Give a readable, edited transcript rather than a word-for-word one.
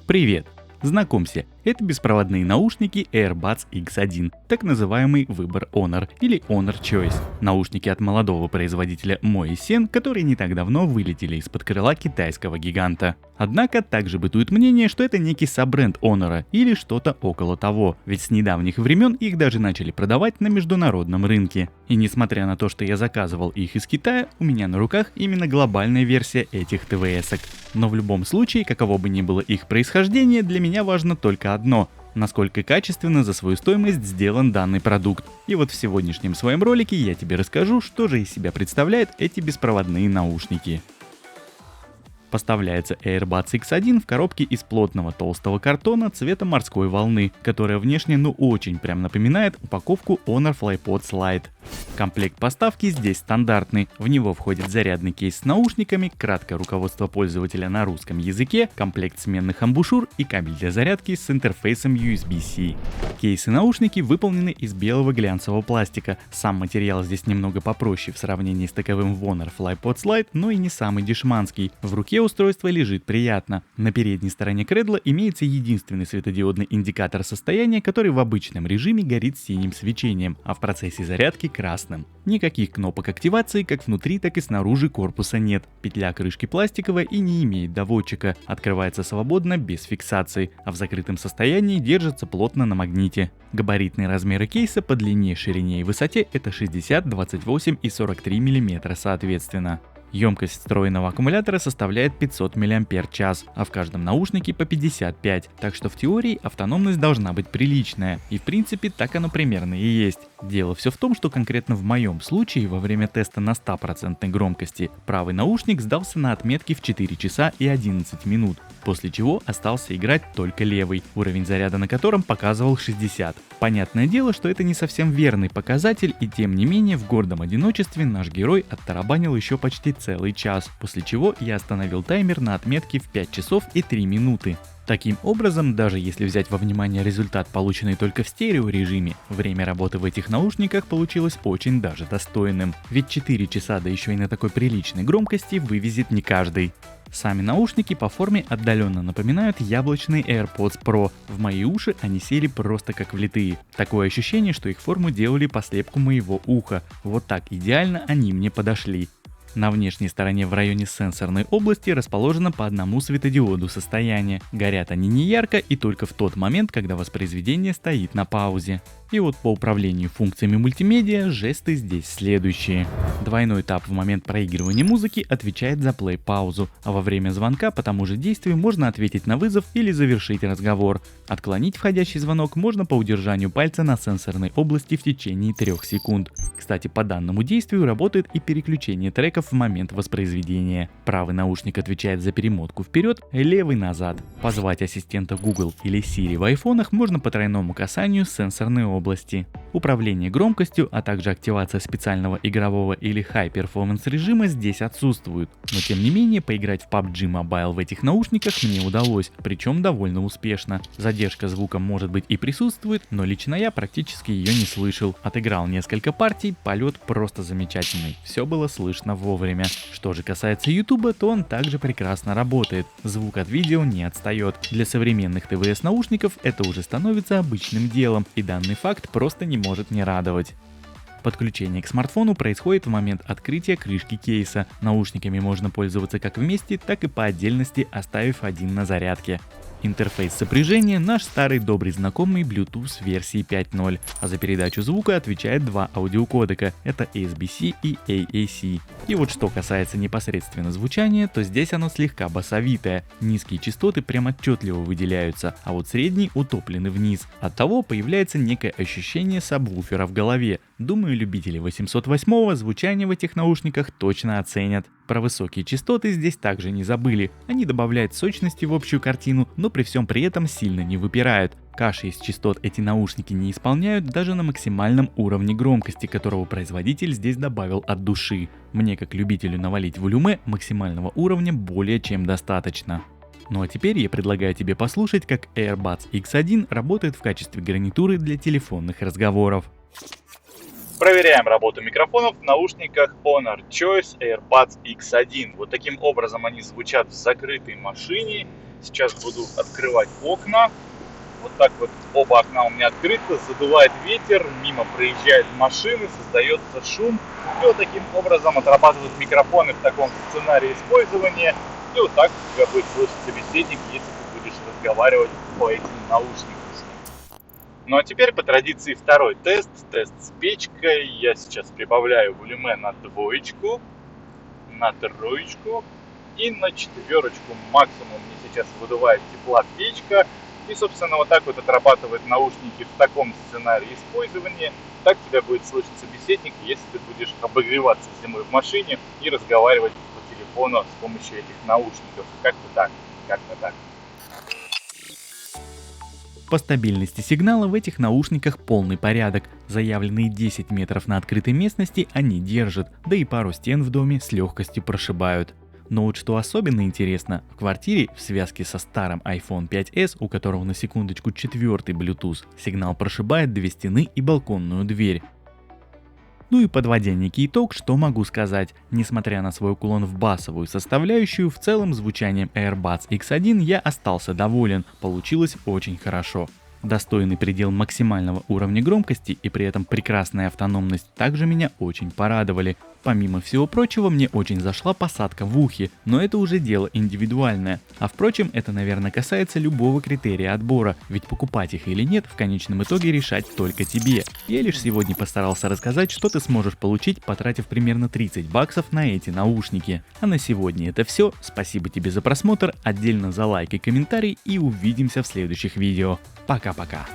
Привет! Знакомься, это беспроводные наушники AirBuds X1, так называемый выбор Honor или Honor Choice. Наушники от молодого производителя Moisen, которые не так давно вылетели из-под крыла китайского гиганта. Однако также бытует мнение, что это некий саббренд Honor или что-то около того, ведь с недавних времен их даже начали продавать на международном рынке. И несмотря на то, что я заказывал их из Китая, у меня на руках именно глобальная версия этих ТВС-ок. Но в любом случае, каково бы ни было их происхождение, для меня важно только одно – насколько качественно за свою стоимость сделан данный продукт. И вот в сегодняшнем своем ролике я тебе расскажу, что же из себя представляют эти беспроводные наушники. Поставляется AirBuds X1 в коробке из плотного толстого картона цвета морской волны, которая внешне очень прям напоминает упаковку Honor FlyPods Lite. Комплект поставки здесь стандартный, в него входит зарядный кейс с наушниками, краткое руководство пользователя на русском языке, комплект сменных амбушюр и кабель для зарядки с интерфейсом USB-C. Кейс и наушники выполнены из белого глянцевого пластика, сам материал здесь немного попроще в сравнении с таковым в Honor FlyPods Lite, но и не самый дешманский. В руке устройство лежит приятно. На передней стороне кредла имеется единственный светодиодный индикатор состояния, который в обычном режиме горит синим свечением, а в процессе зарядки красным. Никаких кнопок активации как внутри, так и снаружи корпуса нет. Петля крышки пластиковая и не имеет доводчика, открывается свободно без фиксации, а в закрытом состоянии держится плотно на магните. Габаритные размеры кейса по длине, ширине и высоте это 60, 28 и 43 мм соответственно. Емкость встроенного аккумулятора составляет 500 мАч, а в каждом наушнике по 55, так что в теории автономность должна быть приличная, и в принципе так оно примерно и есть. Дело все в том, что конкретно в моем случае во время теста на 100% громкости правый наушник сдался на отметке в 4 часа и 11 минут, после чего остался играть только левый, уровень заряда на котором показывал 60. Понятное дело, что это не совсем верный показатель, и тем не менее в гордом одиночестве наш герой оттарабанил еще почти целый час, после чего я остановил таймер на отметке в 5 часов и 3 минуты. Таким образом, даже если взять во внимание результат, полученный только в стереорежиме, время работы в этих наушниках получилось очень даже достойным. Ведь 4 часа, да еще и на такой приличной громкости, вывезет не каждый. Сами наушники по форме отдаленно напоминают яблочные AirPods Pro. В мои уши они сели просто как влитые. Такое ощущение, что их форму делали по слепку моего уха. Вот так идеально они мне подошли. На внешней стороне в районе сенсорной области расположено по одному светодиоду состояния. Горят они не ярко и только в тот момент, когда воспроизведение стоит на паузе. И вот по управлению функциями мультимедиа жесты здесь следующие. Двойной тап в момент проигрывания музыки отвечает за плей-паузу, а во время звонка по тому же действию можно ответить на вызов или завершить разговор. Отклонить входящий звонок можно по удержанию пальца на сенсорной области в течение 3 секунд. Кстати, по данному действию работает и переключение треков в момент воспроизведения. Правый наушник отвечает за перемотку вперед, левый назад. Позвать ассистента Google или Siri в айфонах можно по тройному касанию сенсорной области. Управление громкостью, а также активация специального игрового или High Performance режима здесь отсутствуют. Но тем не менее, поиграть в PUBG Mobile в этих наушниках мне удалось, причем довольно успешно. Задержка звука может быть и присутствует, но лично я практически ее не слышал. Отыграл несколько партий, полет просто замечательный. Все было слышно вовремя. Что же касается YouTube, то он также прекрасно работает. Звук от видео не отстает. Для современных ТВС наушников это уже становится обычным делом, и данный факт просто не может не радовать. Подключение к смартфону происходит в момент открытия крышки кейса. Наушниками можно пользоваться как вместе, так и по отдельности, оставив один на зарядке. Интерфейс сопряжения наш старый добрый знакомый Bluetooth версии 5.0, а за передачу звука отвечает два аудиокодека, это ASBC и AAC. И вот что касается непосредственно звучания, то здесь оно слегка басовитое, низкие частоты прям отчетливо выделяются, а вот средние утоплены вниз. Оттого появляется некое ощущение сабвуфера в голове. Думаю, любители 808 звучания в этих наушниках точно оценят. Про высокие частоты здесь также не забыли, они добавляют сочности в общую картину, но при всем при этом сильно не выпирают. Каши из частот эти наушники не исполняют даже на максимальном уровне громкости, которого производитель здесь добавил от души. Мне как любителю навалить волюме максимального уровня более чем достаточно. Ну а теперь я предлагаю тебе послушать, как AirBuds X1 работает в качестве гарнитуры для телефонных разговоров. Проверяем работу микрофонов в наушниках Honor Choice AirBuds X1. Вот таким образом они звучат в закрытой машине. Сейчас буду открывать окна. Вот так вот оба окна у меня открыты, задувает ветер, мимо проезжают машины, создается шум. И вот таким образом отрабатывают микрофоны в таком сценарии использования. И вот так у тебя будет слышать собеседник, если ты будешь разговаривать по этим наушникам. Ну а теперь по традиции второй тест с печкой. Я сейчас прибавляю волюме на двоечку, на троечку и на четверочку. Максимум мне сейчас выдувает тепла печка. И, собственно, вот так вот отрабатывать наушники в таком сценарии использования. Так тебя будет слышать собеседник, если ты будешь обогреваться зимой в машине и разговаривать по телефону с помощью этих наушников. Как-то так, как-то так. По стабильности сигнала в этих наушниках полный порядок. Заявленные 10 метров на открытой местности они держат, да и пару стен в доме с легкостью прошибают. Но вот что особенно интересно, в квартире в связке со старым iPhone 5s, у которого на секундочку 4-й Bluetooth, сигнал прошибает 2 стены и балконную дверь. Ну и подводя некий итог, что могу сказать, несмотря на свой уклон в басовую составляющую, в целом звучанием AirBuds X1 я остался доволен, получилось очень хорошо. Достойный предел максимального уровня громкости и при этом прекрасная автономность также меня очень порадовали. Помимо всего прочего, мне очень зашла посадка в ухе, но это уже дело индивидуальное. А впрочем, это, наверное, касается любого критерия отбора, ведь покупать их или нет в конечном итоге решать только тебе. Я лишь сегодня постарался рассказать, что ты сможешь получить, потратив примерно 30 баксов на эти наушники. А на сегодня это все. Спасибо тебе за просмотр, отдельно за лайк и комментарий, и увидимся в следующих видео. Пока-пока.